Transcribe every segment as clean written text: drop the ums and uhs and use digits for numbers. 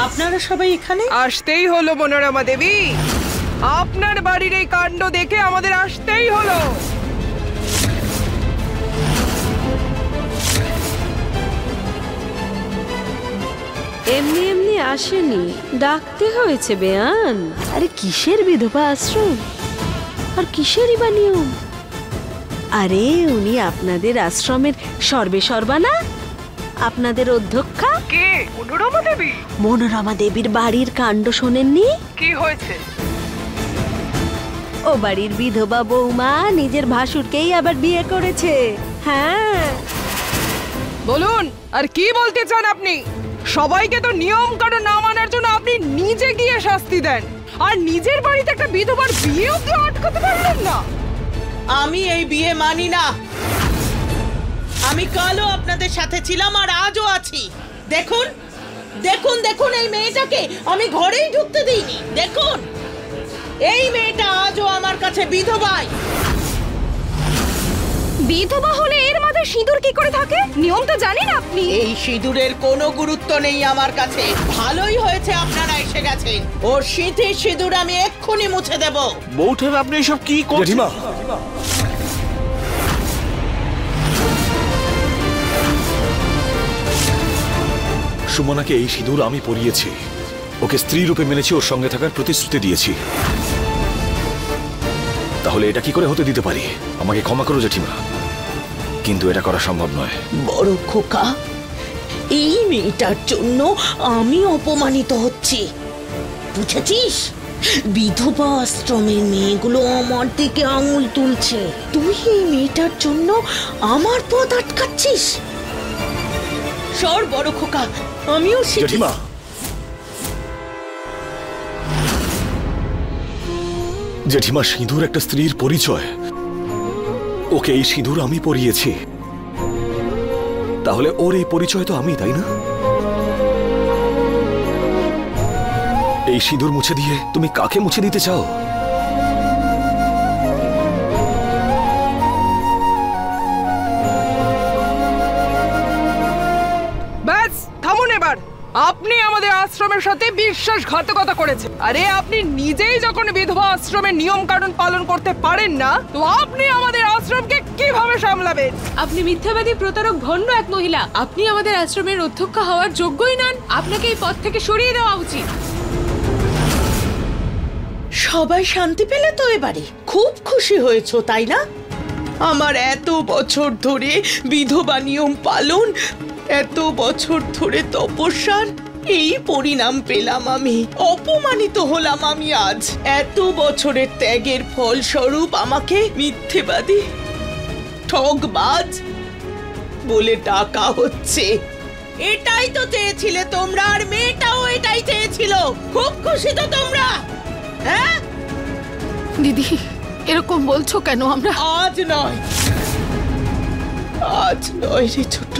আপনারা সবাই এখানে আসতেই হলো মনোরমা দেবী, আপনার বাড়ির এই কাণ্ড দেখে আমাদের আসতেই হলো। এমনি এমনি আসেনি, ডাকতে হয়েছে বেয়ান। আরে কিসের বিধবা আশ্রম আর কিসেরই বা নিয়ম? আরে উনি আপনাদের আশ্রমের সর্বেসর্বা না, আপনাদের অধ্যক্ষা। কে? মনোরমা দেবী? মনোরমা দেবীর বাড়ির কাণ্ড শোনেননি? কি হয়েছে? ও বাড়ির বিধবা বৌমা নিজের ভাসুরকেই আবার বিয়ে করেছে। হ্যাঁ, বলুন আর কি বলতে চান আপনি? সবাইকে তো নিয়ম কানুন না মানার জন্য আপনি নিজে গিয়ে শাস্তি দেন, আর নিজের বাড়িতে একটা বিধবার বিয়েও কেউ আটকাতে পারলেন না। আমি এই বিয়ে মানি না। আমি কালও আপনাদের সাথে ছিলাম আর আজও আছি। দেখুন দেখুন দেখুন, এই মেয়েটাকে আমি ঘরেই ঢুকতে দিইনি। দেখুন, এই মেয়েটা আজও আমার কাছে বিধবাই। বিধবা হলে এর মাথায় সিঁদুর কি করে থাকে? নিয়ম তো জানেন আপনি। এই সিঁদুরের কোনো গুরুত্ব নেই আমার কাছে। ভালোই হয়েছে আপনারা এসে গেছেন। ওর সিঁথির সিঁদুর আমি এক্ষুনি মুছে দেব। বৌঠান, আপনি এসব কি করছেন? সুমনাকে এই সিঁদুর আমি পরিয়েছি, ওকে স্ত্রী রূপে মেনেছি, ওর সঙ্গে থাকার প্রতিশ্রুতি দিয়েছি। তাহলে এটা কি করে হতে দিতে পারি? আমাকে ক্ষমা করো জেঠিমা, কিন্তু এটা করা সম্ভব নয়। বড় খোকা, এই মেয়েটার জন্য আমি অপমানিত হচ্ছি, বুঝেছিস? বিধবা আশ্রমের মেয়েগুলো আমার দিকে আঙুল তুলছে, তুই এই মেয়েটার জন্য আমার পথ আটকাচ্ছিস। সর বড় খোকা, আমিও জেঠিমা, জেঠিমা, সিঁদুর একটা স্ত্রীর পরিচয়। ওকে এই সিঁদুর আমি পরিয়েছি, তাহলে ওর এই পরিচয় তো আমি, তাই না? এই সিঁদুর মুছে দিয়ে তুমি কাকে মুছে দিতে চাও? ব্যাস থামুন এবার। আপনি আমাদের আশ্রমের সাথে বিশ্বাসঘাতকতা করেছেন। আরে আপনি নিজেই যখন বিধবা আশ্রমের নিয়ম কানুন পালন করতে পারেন না, তো আপনি আমাদের আশ্রমকে কিভাবে সামলাবেন? আপনি মিথ্যাবাদী, প্রতারক, ভণ্ড এক মহিলা। আপনি আমাদের আশ্রমের অধ্যক্ষ হওয়ার যোগ্যই নন। আপনাকে এই পদ থেকে সরিয়ে দেওয়া উচিত। সবাই শান্তি পেলে তো এবারে? খুব খুশি হয়েছো তাই না? আমার এত বছর ধরে বিধবা নিয়ম পালন, এত বছর ধরে তপস্যার এই পরিণাম পেলাম আমি। অপমানিত হলাম আমি আজ। এত বছরের ত্যাগের ফলস্বরূপ আমাকে মিথ্যেবাদী, ঠকবাজ বলে ডাকা হচ্ছে। এটাই তো চেয়েছিলে তোমরা, আর মেয়েটাও এটাই চেয়েছিল। খুব খুশি তো তোমরা, হ্যাঁ? দিদি, এরকম বলছো কেন? আমরা আজ নয়, আজ নয় রে ছোট,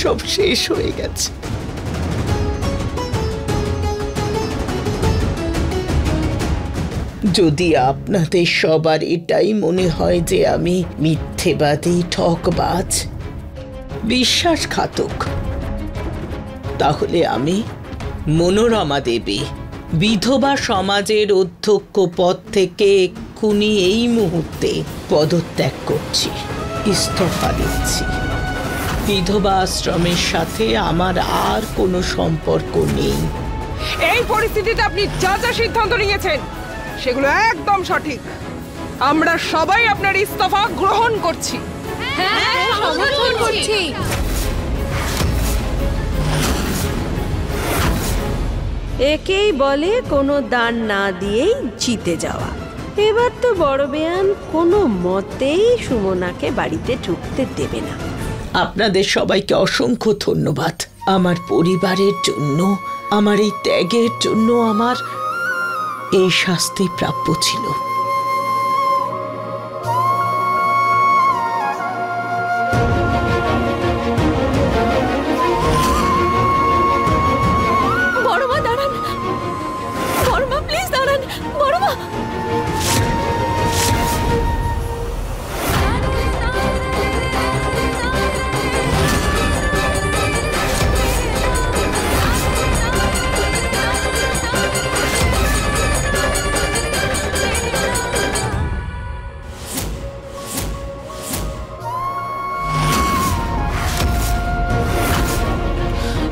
সব শেষ হয়ে গেছে। যদি আপনাদের সবার এটাই মনে হয় যে আমি মিথ্যেবাদী, ঠকবাজ, বিশ্বাসঘাতক, তাহলে আমি মনোরমা দেবী বিধবা সমাজের অধ্যক্ষ পদ থেকে এক্ষুনি এই মুহূর্তে পদত্যাগ করছি, ইস্তফা দিচ্ছি। বিধবা আশ্রমের সাথে আমার আর কোনো সম্পর্ক নেই। এই পরিস্থিতিতে আপনি যা যা সিদ্ধান্ত নিয়েছেন সেগুলো একদম সঠিক। আমরা সবাই আপনার ইস্তফা গ্রহণ করছি। হ্যাঁ, সমর্থন করছি। একেই বলে কোনো দান না দিয়েই জিতে যাওয়া। এবার তো বড় বেয়ান কোনো মতেই সুমনাকে বাড়িতে ঢুকতে দেবে না। আপনাদের সবাইকে অসংখ্য ধন্যবাদ। আমার পরিবারের জন্য, আমার এই ত্যাগের জন্য আমার এই শাস্তি প্রাপ্য ছিল। বড় মা দাঁড়ান, বড় মা প্লিজ দাঁড়ান, বড় মা।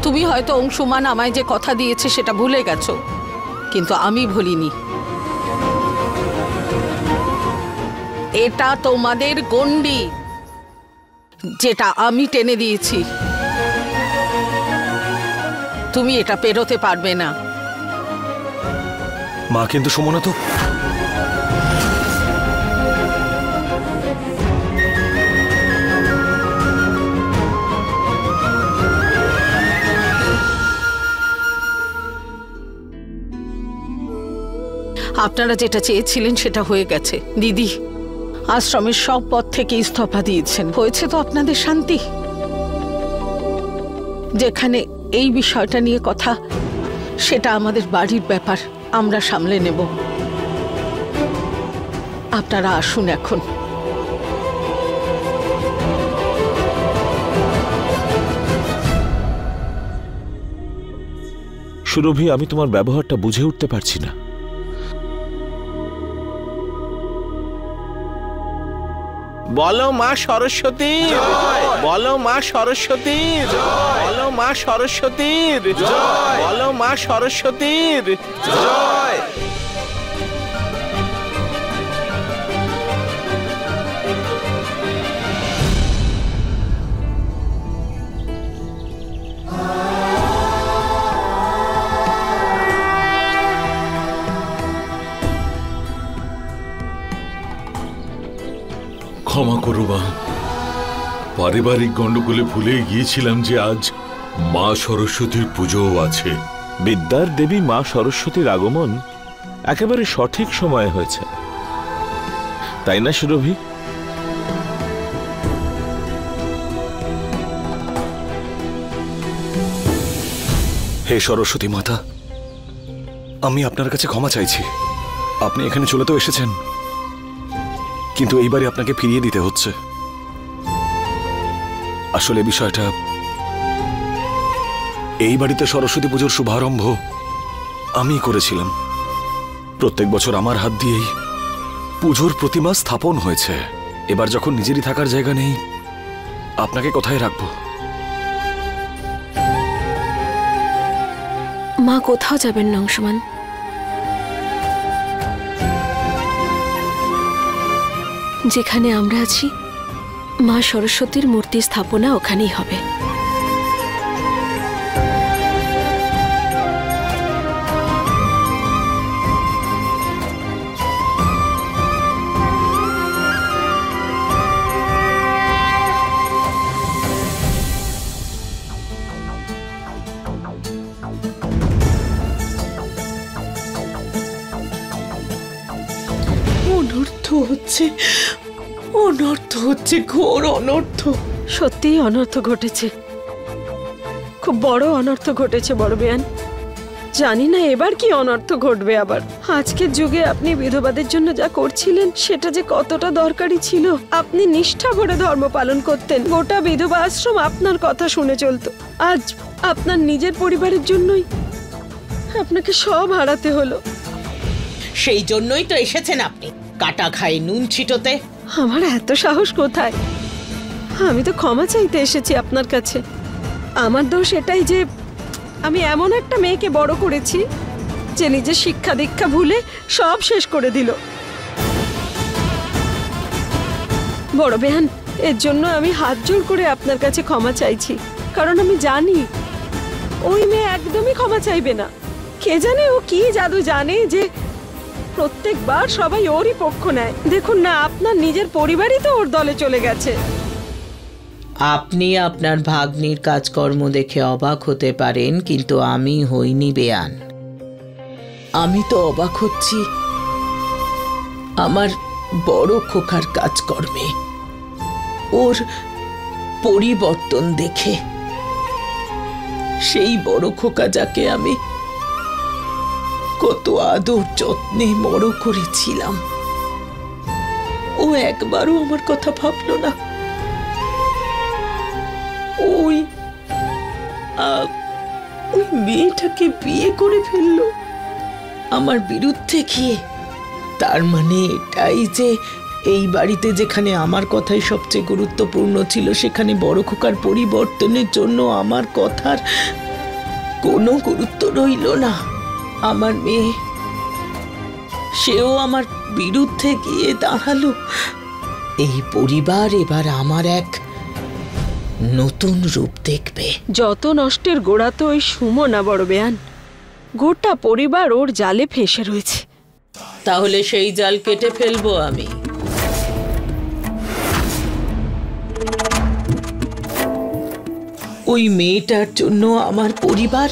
তুমি হয়তো অংশুমান আমায় যে কথা দিয়েছে সেটা ভুলে গেছো, কিন্তু আমি ভুলিনি। এটা তোমাদের গণ্ডি, যেটা আমি টেনে দিয়েছি। তুমি এটা পেরোতে পারবে না। মা কিন্তু সুমনা তো আপনারা যেটা চেয়েছিলেন সেটা হয়ে গেছে। দিদি আশ্রমের সব পদ থেকে ইস্তফা দিয়েছেন। হয়েছে তো আপনাদের শান্তি। যেখানে এই বিষয়টা নিয়ে কথা, সেটা আমাদের বাড়ির ব্যাপার, আমরা সামলে নেব। আপনারা আসুন এখন। সুরভি, আমি তোমার ব্যবহারটা বুঝে উঠতে পারছি না। বলো মা সরস্বতীর, বলো মা সরস্বতীর, বলো মা সরস্বতীর, বলো মা সরস্বতীর জয়। ক্ষমা করো মা, পারিবারিক গন্ডগোলে ভুলে গিয়েছিলাম যে আজ মা সরস্বতীর পুজোও আছে। বিদ্যার দেবী মা সরস্বতীর আগমন একেবারে সঠিক সময়ে হয়েছে, তাই না সুরভি? হে সরস্বতী মাতা, আমি আপনার কাছে ক্ষমা চাইছি। আপনি এখানে চলে তো এসেছেন, কিন্তু এইবারে আপনাকে ফিরিয়ে দিতে হচ্ছে। আসলে বিষয়টা, এই বাড়িতে সরস্বতী পুজোর শুভারম্ভ আমি করেছিলাম। প্রত্যেক বছর আমার হাত দিয়েই পুজোর প্রতিমা স্থাপন হয়েছে। এবার যখন নিজেরই থাকার জায়গা নেই, আপনাকে কোথায় রাখবো? মা কোথাও যাবেন না অংশুমান। যেখানে আমরা আছি, মা সরস্বতীর মূর্তি স্থাপনা ওখানেই হবে। অনর্থ হচ্ছে, অনর্থ হচ্ছে, ঘোর অনর্থ। সত্যিই অনর্থ ঘটেছে, খুব বড় অনর্থ ঘটেছে বড় বেয়ান। জানি না এবার কি অনর্থ ঘটবে আবার। আজকের যুগে আপনি বিধবাদের জন্য যা করছিলেন সেটা যে কতটা দরকারি ছিল। আপনি নিষ্ঠা ভরে ধর্ম পালন করতেন, গোটা বিধবা আশ্রম আপনার কথা শুনে চলতো। আজ আপনার নিজের পরিবারের জন্যই আপনাকে সব হারাতে হলো। সেই জন্যই তো এসেছেন আপনি কাটা খায় নুন ছিটোতে। আমার এত সাহস কোথায়? আমি তো ক্ষমা চাইতে এসেছি আপনার কাছে। আমার দোষ এটাই যে আমি এমন একটা মেয়েকে বড় করেছি যে নিজের শিক্ষা দীক্ষা ভুলে সব শেষ করে দিল। বড় বেহান, এর জন্য আমি হাত জোড় করে আপনার কাছে ক্ষমা চাইছি, কারণ আমি জানি ওই মেয়ে একদমই ক্ষমা চাইবে না। কে জানে ও কি জাদু জানে যে প্রত্যেকবার সবাই ওরই পক্ষ নেয়। দেখুন না, আপনার নিজের পরিবারই তো ওর দলে চলে গেছে। আপনি আপনার ভাগ্নির কাজকর্ম দেখে অবাক হতে পারেন, কিন্তু আমি হইনি বেয়ান। আমি তো অবাক হচ্ছি আমার বড় খোকার কাজকর্মে, ওর পরিবর্তন দেখে। সেই বড় খোকা যাকে আমি কত আদর যত্নে বড় করেছিলাম, ও একবারও আমার কথা ভাবলো না। ওই মেয়েটাকে বিয়ে করে ফেললো আমার বিরুদ্ধে গিয়ে। তার মানে এটাই যে এই বাড়িতে যেখানে আমার কথাই সবচেয়ে গুরুত্বপূর্ণ ছিল, সেখানে বড় খোকার পরিবর্তনের জন্য আমার কথার কোনো গুরুত্ব রইল না। আমার মেয়ে, সেও আমার বিরুদ্ধে গিয়ে দাঁড়ালো। এই পরিবার এবার আমার এক নতুন রূপ দেখবে। যত নষ্টের গোড়া তো ওই সুমনা বড় বেয়ান। গোটা পরিবার ওর জালে ফেঁসে রয়েছে। তাহলে সেই জাল কেটে ফেলবো আমি। ওই মেয়েটার জন্য আমার পরিবার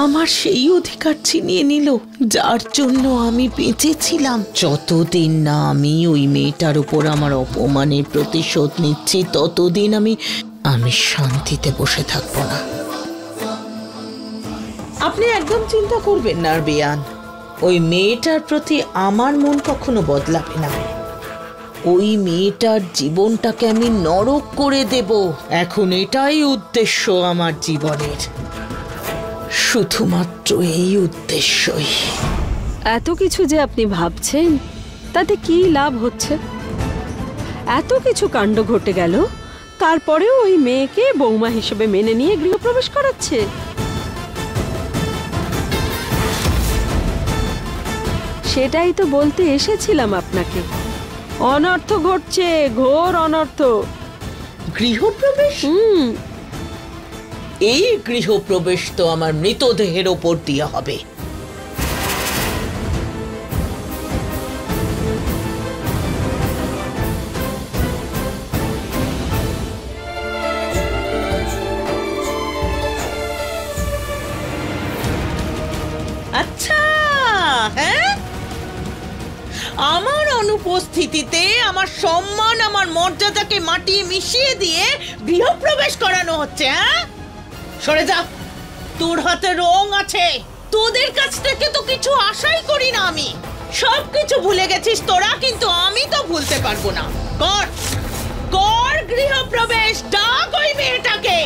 আমার সেই অধিকার ছিনিয়ে নিল যার জন্য আমি বেঁচেছিলাম। যতদিন না আমি ওই মেয়েটার উপর আমার অপমানের প্রতিশোধ নিচ্ছি, ততদিন আমি শান্তিতে বসে থাকবো না। আপনি একদম চিন্তা করবেন না বেয়ান, ওই মেয়েটার প্রতি আমার মন কখনো বদলাবে না। ওই মেয়েটার জীবনটাকে আমি নরক করে দেব। এখন এটাই উদ্দেশ্য আমার জীবনের, শুধুমাত্র এই উদ্দেশ্যই। এত কিছু যে আপনি ভাবছেন, তাতে কি লাভ হচ্ছে? এত কিছু কাণ্ড ঘটে গেল, তারপরেও ওই মেয়েকে বৌমা হিসেবে মেনে নিয়ে গৃহপ্রবেশ করাচ্ছে। সেটাই তো বলতে এসেছিলাম আপনাকে। অনর্থ ঘটছে, ঘোর অনর্থ। গৃহপ্রবেশ? এই গৃহপ্রবেশ তো আমার মৃতদেহের ওপর দিয়ে হবে। আচ্ছা, হ্যাঁ, আমার অনুপস্থিতিতে আমার সম্মান, আমার মর্যাদাকে মাটিয়ে মিশিয়ে দিয়ে গৃহপ্রবেশ করানো হচ্ছে। হ্যাঁ, সরে যা, তোর হাতে রং আছে। তোদের কাছ থেকে তো কিছু আশাই করি না আমি। সবকিছু ভুলে গেছিস তোরা, কিন্তু আমি তো ভুলতে পারবো না। কর কর গৃহপ্রবেশ, ডাক ওই মেয়েটাকে,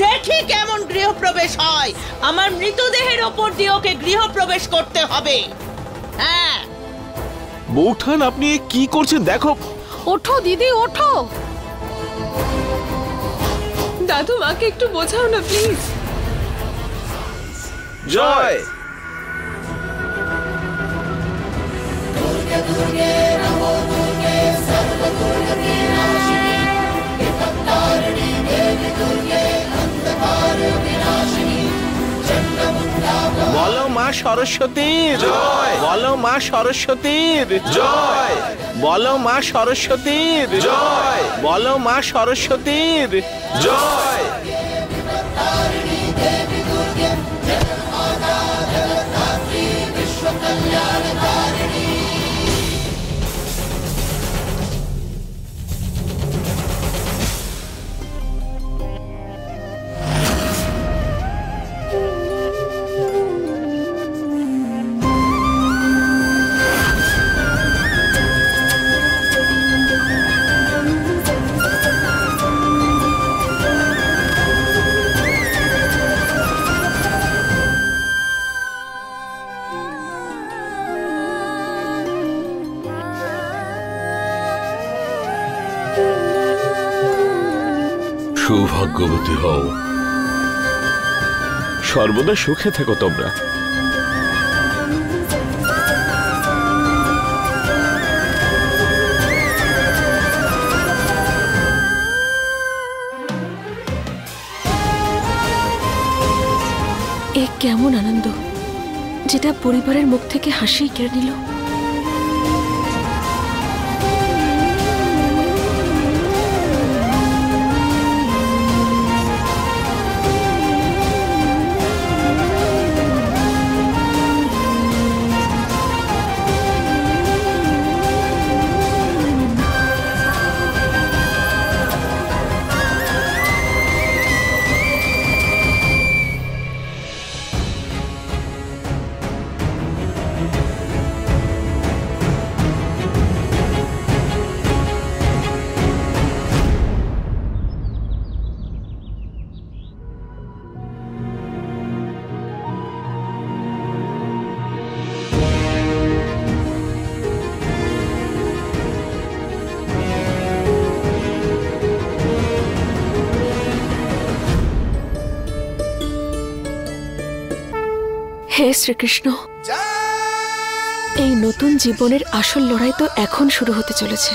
দেখি কেমন গৃহপ্রবেশ হয়। আমার মৃতদেহের ওপর দিয়ে ওকে গৃহপ্রবেশ করতে হবে। হ্যাঁ। বৌঠান, আপনি কি করছেন দেখো। ওঠো দিদি, ওঠো। দাদু, মাকে একটু বোঝাও না প্লিজ। জয়। বলো মা সরস্বতীর জয়। বলো মা সরস্বতীর জয়। বলো মা সরস্বতীর জয়। বলো মা সরস্বতীর জয়। সৌভাগ্যবতী হও। সর্বদা সুখে থেকো তোমরা। এ কেমন আনন্দ, যেটা পরিবারের মুখ থেকে হাসি কেড়ে নিল। শ্রীকৃষ্ণ, এই নতুন জীবনের আসল লড়াই তো এখন শুরু হতে চলেছে।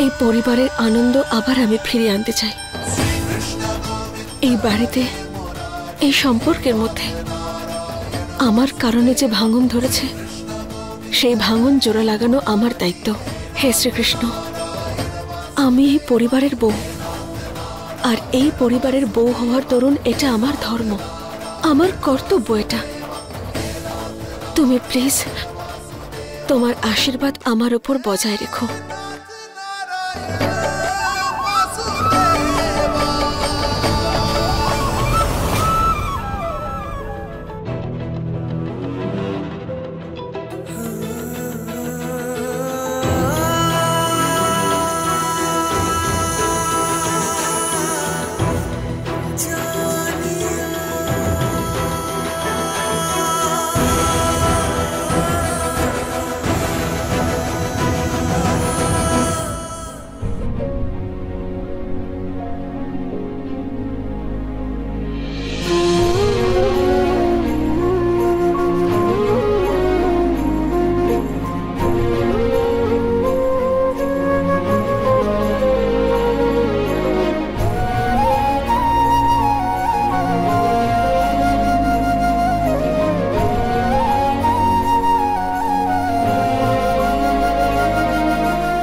এই পরিবারের আনন্দ আবার আমি ফিরিয়ে আনতে চাই। এই বাড়িতে, এই সম্পর্কের মধ্যে আমার কারণে যে ভাঙন ধরেছে, সেই ভাঙন জোড়া লাগানো আমার দায়িত্ব। হে শ্রীকৃষ্ণ, আমি এই পরিবারের বউ, আর এই পরিবারের বউ হওয়ার দরুন এটা আমার ধর্ম, আমার কর্তব্য এটা। তুমি প্লিজ তোমার আশীর্বাদ আমার উপর বজায় রেখো।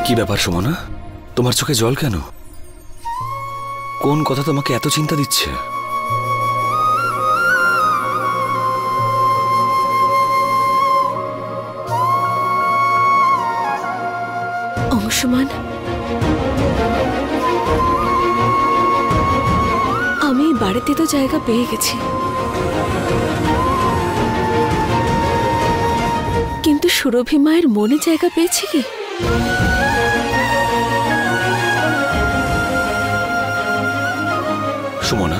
কি ব্যাপার সুমনা, তোমার চোখে জল কেন? কোন কথা তোমাকে এত চিন্তা দিচ্ছে? অংশুমান, আমি বাড়িতে তো জায়গা পেয়ে গেছি, কিন্তু সুরভি মায়ের মনে জায়গা পেয়েছে কি? সুমনা,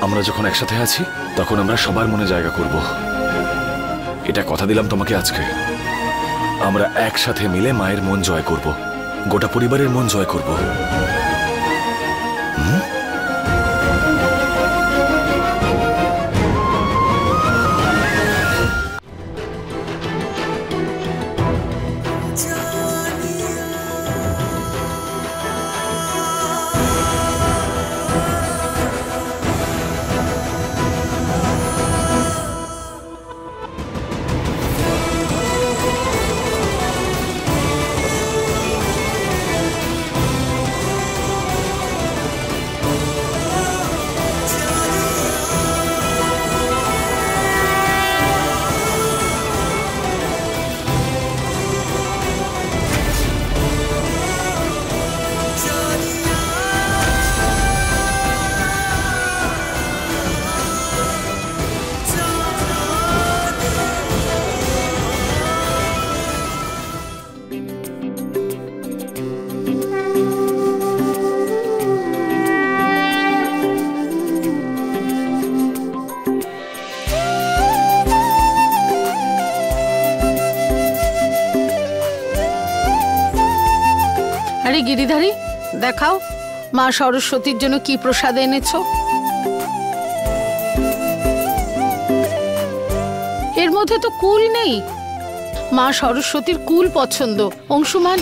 আমরা যখন একসাথে আছি তখন আমরা সবার মনে জায়গা করব। এটা কথা দিলাম তোমাকে আজকে। আমরা একসাথে মিলে মায়ের মন জয় করব, গোটা পরিবারের মন জয় করব। আরে গিরিধারী, দেখাও মা সরস্বতীর জন্য কি প্রসাদ এনেছো। এর মধ্যে তো কুল নেই। মা সরস্বতীর কুল পছন্দ। অংশুমান,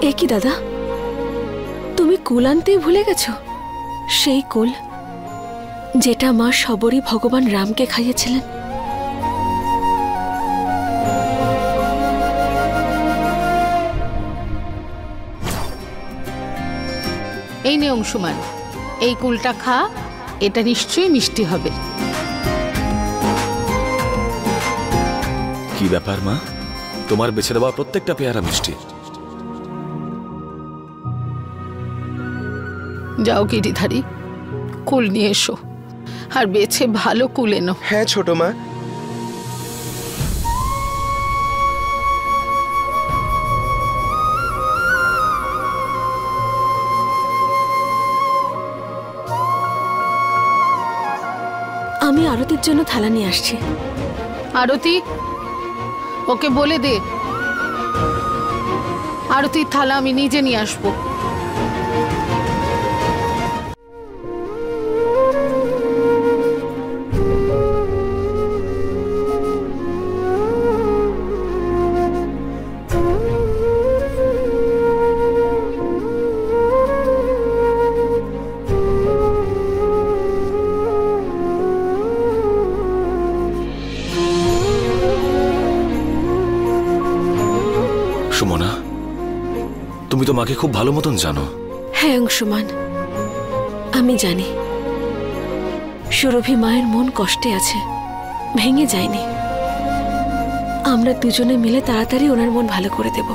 এ কি দাদা, তুমি কুল আনতেই ভুলে গেছো? সেই কুল যেটা মা শবরী ভগবান রামকে খাইয়েছিলেন। এই নে অংশুমান, এই কুলটা খা, এটা নিশ্চয়ই মিষ্টি হবে। কি ব্যাপার মা, তোমার বেছে দেওয়া প্রত্যেকটা পেয়ারা মিষ্টি। যাও গিরিধারী, কুল নিয়ে এসো, আর বেছে ভালো কুল এনো। হ্যাঁ ছোট মা। আমি আরতির জন্য থালা নিয়ে আসছি। আরতি, ওকে বলে দে আরতির থালা আমি নিজে নিয়ে আসবো। সুমনা, তুমি তো মাকে খুব ভালো মতন জানো। হ্যাঁ অংশুমান, আমি জানি সুরভি মায়ের মন কষ্টে আছে, ভেঙে যায়নি। আমরা দুজনে মিলে তাড়াতাড়ি ওনার মন ভালো করে দেব।